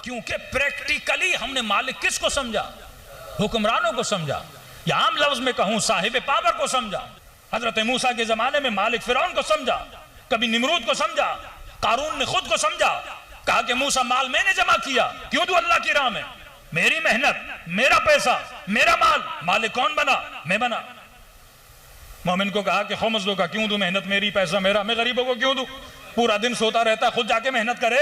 क्योंकि प्रैक्टिकली हमने मालिक किसको समझा? हुक्मरानों को समझा, या आम लफ्ज में कहूं साहिब पावर को समझा। हजरत मूसा के जमाने में मालिक फिरौन को समझा, कभी निमरूद को समझा, कारून ने खुद को समझा, कहा कि मूसा माल मैंने जमा किया, क्यों दूं अल्लाह की राह में? मेरी मेहनत, मेरा पैसा, मेरा माल, मालिक कौन बना? मैं बना। मोमिन को कहा कि खुम्स दो का, क्यों दूं मेहनत, मेरी पैसा मेरा, मैं गरीबों को क्यों दूं? पूरा दिन सोता रहता, खुद जाके मेहनत करे,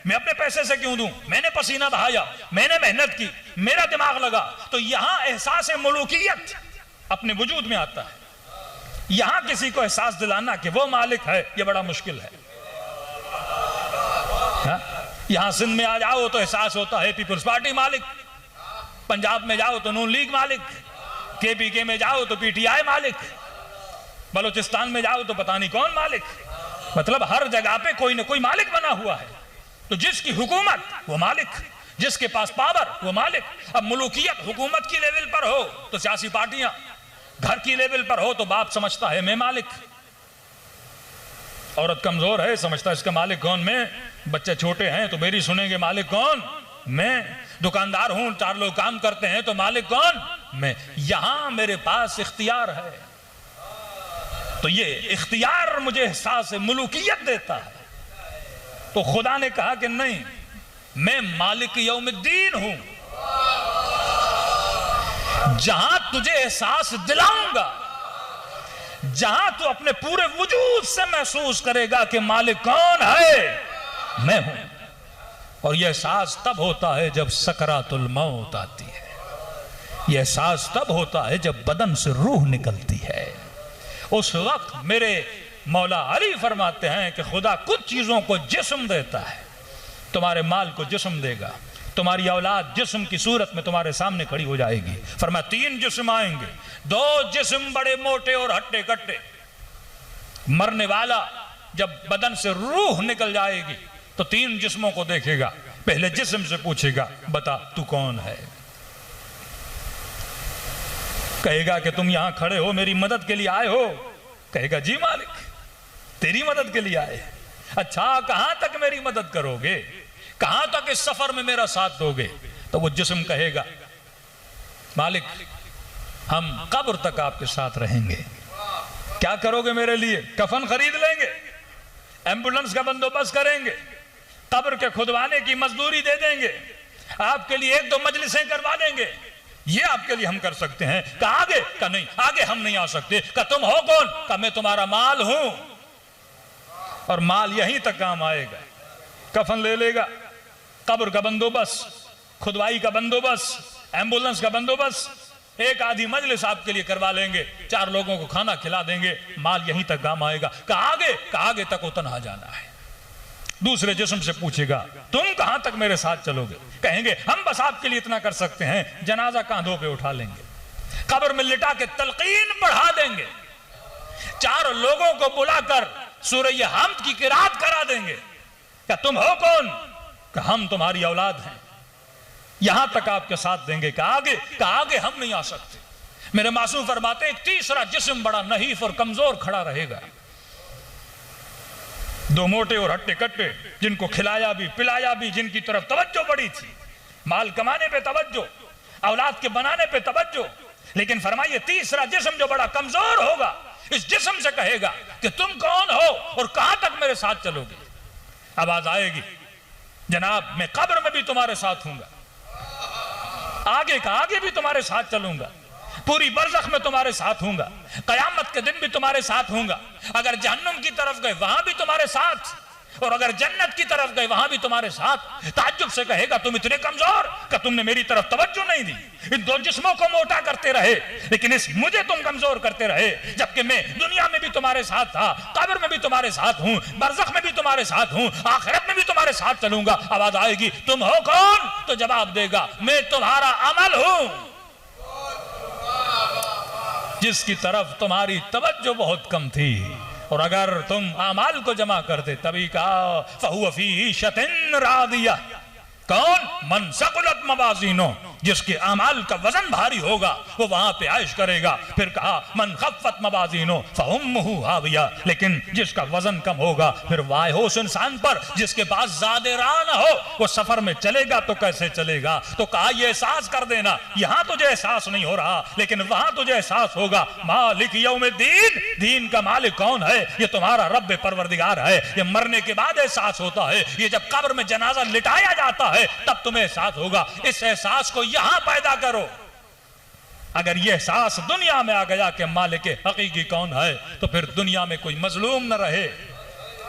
मैं अपने पैसे से क्यों दूं? मैंने पसीना बहाया, मैंने मेहनत की, मेरा दिमाग लगा। तो यहां एहसास मुलूकियत अपने वजूद में आता है। यहां किसी को एहसास दिलाना कि वो मालिक है, ये बड़ा मुश्किल है। यहां सिंध में आ जाओ तो एहसास होता है पीपल्स पार्टी मालिक, पंजाब में जाओ तो नून लीग मालिक, केपीके में जाओ तो पीटीआई मालिक, बलूचिस्तान में जाओ तो पता नहीं कौन मालिक। मतलब हर जगह पे कोई ना कोई मालिक बना हुआ है। तो जिसकी हुकूमत वो मालिक, जिसके पास पावर वो मालिक। अब मुलूकियत हुकूमत की लेवल पर हो तो सियासी पार्टियां, घर की लेवल पर हो तो बाप समझता है मैं मालिक, औरत कमजोर है समझता है इसका मालिक कौन? मैं। बच्चे छोटे हैं तो मेरी सुनेंगे, मालिक कौन? मैं। दुकानदार हूं, 4 लोग काम करते हैं तो मालिक कौन? मैं। यहां मेरे पास इख्तियार है, तो ये इख्तियार मुझे एहसास मुलूकियत देता है। तो खुदा ने कहा कि नहीं, मैं मालिक यौमुद्दीन हूं, जहां तुझे एहसास दिलाऊंगा, जहां तू अपने पूरे वजूद से महसूस करेगा कि मालिक कौन है? मैं हूं। और यह एहसास तब होता है जब सकरातुल मौत आती है। यह एहसास तब होता है जब बदन से रूह निकलती है। उस वक्त मेरे मौला अली फरमाते हैं कि खुदा कुछ चीजों को जिस्म देता है। तुम्हारे माल को जिस्म देगा, तुम्हारी औलाद जिस्म की सूरत में तुम्हारे सामने खड़ी हो जाएगी। फरमाया 3 जिस्म आएंगे, 2 जिस्म बड़े मोटे और हट्टे कट्टे। मरने वाला जब बदन से रूह निकल जाएगी तो 3 जिस्मों को देखेगा। पहले जिस्म से पूछेगा, बता तू कौन है? कहेगा कि तुम यहां खड़े हो, मेरी मदद के लिए आए हो? कहेगा जी मालिक, तेरी मदद के लिए आए। अच्छा, कहां तक मेरी मदद करोगे? कहां तक इस सफर में मेरा साथ दोगे? तो वो जिस्म कहेगा, मालिक हम कब्र तक आपके साथ रहेंगे। क्या करोगे मेरे लिए? कफन खरीद लेंगे, एम्बुलेंस का बंदोबस्त करेंगे, कब्र के खुदवाने की मजदूरी दे देंगे, आपके लिए 1-2 मजलिसें करवा देंगे। ये आपके लिए हम कर सकते हैं। कहा आगे? का नहीं, आगे हम नहीं आ सकते। का तुम हो कौन? का मैं तुम्हारा माल हूं, और माल यहीं तक काम आएगा। कफन ले लेगा, कब्र का बंदोबस्त, खुदवाई का बंदोबस्त, एम्बुलेंस का बंदोबस्त, 1 आधी मजलिस आपके लिए करवा लेंगे, 4 लोगों को खाना खिला देंगे, माल यहीं तक काम आएगा। कहा आगे? का आगे तक उतना जाना है। दूसरे जिस्म से पूछेगा, तुम कहां तक मेरे साथ चलोगे? कहेंगे हम बस आपके लिए इतना कर सकते हैं, जनाजा कांधों पे उठा लेंगे, कब्र में लिटा के तलकीन पढ़ा देंगे, 4 लोगों को बुलाकर सूरह हम्द की किरात करा देंगे। क्या तुम हो कौन? कि हम तुम्हारी औलाद हैं, यहां तक आपके साथ देंगे। का आगे? का आगे हम नहीं आ सकते। मेरे मासूम फरमाते एक तीसरा जिस्म बड़ा नहीफ और कमजोर खड़ा रहेगा, 2 मोटे और हट्टे कट्टे, जिनको खिलाया भी पिलाया भी, जिनकी तरफ तवज्जो बड़ी थी, माल कमाने पे तवज्जो, औलाद के बनाने पे तवज्जो। लेकिन फरमाइए तीसरा जिस्म जो बड़ा कमजोर होगा, इस जिस्म से कहेगा कि तुम कौन हो और कहां तक मेरे साथ चलोगे? आवाज आएगी, जनाब मैं कब्र में भी तुम्हारे साथ हूंगा, आगे का आगे भी तुम्हारे साथ चलूंगा, पूरी बरज़ख में तुम्हारे साथ हूंगा, कयामत के दिन भी तुम्हारे साथ हूंगा। अगर जहन्नुम की तरफ गए वहां भी तुम्हारे साथ, और अगर जन्नत की तरफ गए वहां भी तुम्हारे साथ। ताज्जुब से कहेगा तुम इतने कमजोर कि तुमने मेरी तरफ तवज्जो नहीं दी। इन 2 जिस्मों को मोटा करते रहे, लेकिन इस मुझे तुम कमजोर करते रहे, जबकि मैं दुनिया में भी तुम्हारे साथ था, कब्र में भी तुम्हारे साथ हूं, बरज़ख में भी तुम्हारे साथ हूं, आखिरत में भी तुम्हारे साथ चलूंगा। आवाज आएगी, तुम हो कौन? तो जवाब देगा, मैं तुम्हारा अमल हूं, जिसकी तरफ तुम्हारी तवज्जो बहुत कम थी। और अगर तुम आमाल को जमा करते तभी कहा फहुव फी ईशतिन रादिया। कौन? मन सकुलत मवाज़ीनो, जिसके अमाल का वजन भारी होगा वो वहां पे आयश करेगा। फिर कहा मन खफ्फत मवाज़ीनो फउम्मुहु हाविया, लेकिन जिसका वजन कम होगा फिर वाह हो उस इंसान पर जिसके पास ज़ादे राह ना हो, वो सफर में चलेगा तो कैसे चलेगा। तो कहा ये एहसास कर देना, यहां तुझे एहसास नहीं हो रहा लेकिन वहां तुझे एहसास होगा। मालिक यौमिद्दीन, दीन का मालिक कौन है? ये तुम्हारा रब परवरदिगार है। ये मरने के बाद एहसास होता है, ये जब कब्र में जनाजा लिटाया जाता है तब तुम्हें एहसास होगा। इस एहसास को यहां पैदा करो। अगर यह एहसास दुनिया में आ गया कि मालिक हकीकी कौन है, तो फिर दुनिया में कोई मजलूम न रहे,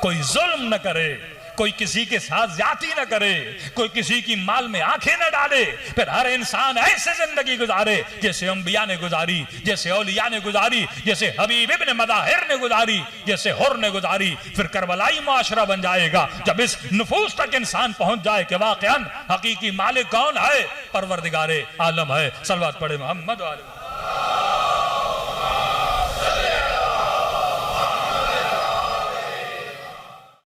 कोई जुल्म न करे, कोई किसी के साथ ज्यादती न करे, कोई किसी की माल में आंखें न डाले। फिर हर इंसान ऐसे जिंदगी गुजारे जैसे अंबिया ने गुजारी, जैसे औलिया ने गुजारी, जैसे हबीब इब्न मदाहिर ने गुजारी, जैसे हुर ने गुजारी। फिर करबलाई मुआशरा बन जाएगा जब इस नफूस तक इंसान पहुंच जाए कि वाकईन हकीकी मालिक कौन है, परवरदिगारे आलम है। सल्लल्लाहु अलैहि मोहम्मद।